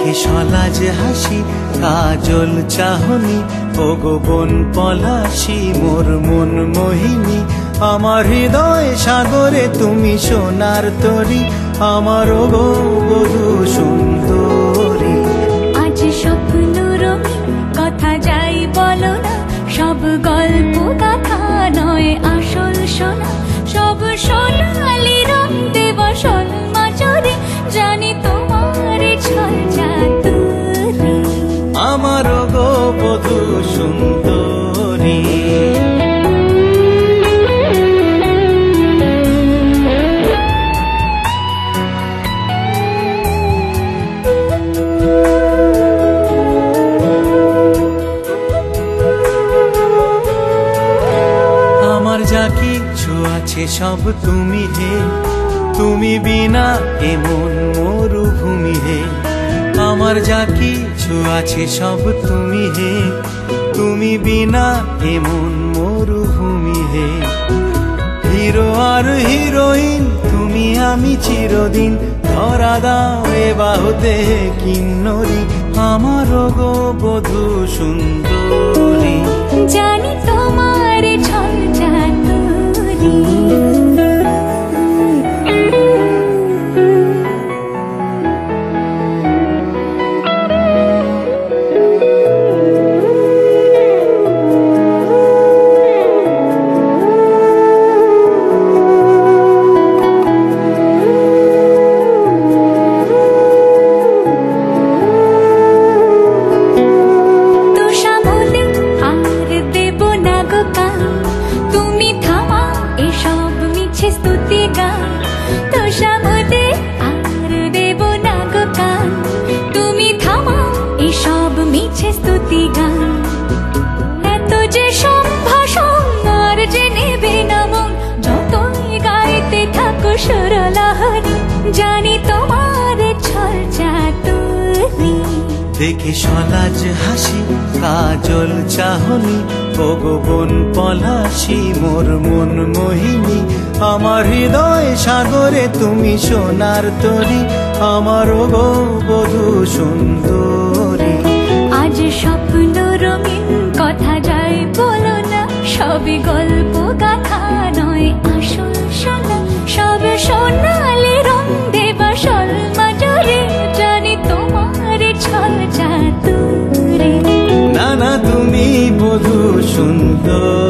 দেখে সলাজ হাসি কাজল চাহনি ওগো বন পলাশি মোর মন মোহিনী আমার হৃদয় সাগরে তুমি সোনার তরী আমার ওগো বধূ সুন্দরী। আজ স্বপ্ন রঙিন কথা যাই বলো না, সব গল্প কথা নয় আসল সোনা, সব সোনালি রং দেব সন্মাচরে জানি তোমার ছল চাতুরী আমার ওগো বধূ সুন্দরী। আমার যা কিছু আছে সব তুমি হে, তুমি বিনা এমন মরুভূমি হে। আমার যা কিছু আছে সব তুমি হে, তুমি বিনা এমন মরুভূমি হে। হিরো আর হিরোইন তুমি আমি চিরদিন, ধরা দাও এ বাহুতে কিন্নরী আমার গো বধূ সুন্দরী। জানি তোমার ছল চাতুরী জানি তোমার ছল চাতুরী। দেখে সলাজ হাসি কাজল চাহনি ওগো বন পলাশি মোর মন মোহিনী আমার হৃদয় সাগরে তুমি সোনার তরী আমার ওগো বধূ সুন্দরী। আজ স্বপ্ন রঙিন কথা যাই বলো না, সবই গল্প গাথা নয় আসল সোনা, সব সোনালি রং দেবা সলমাজরে জানি তোমার ছল চাতুরী। না না তুমি বধূ সুন্দর।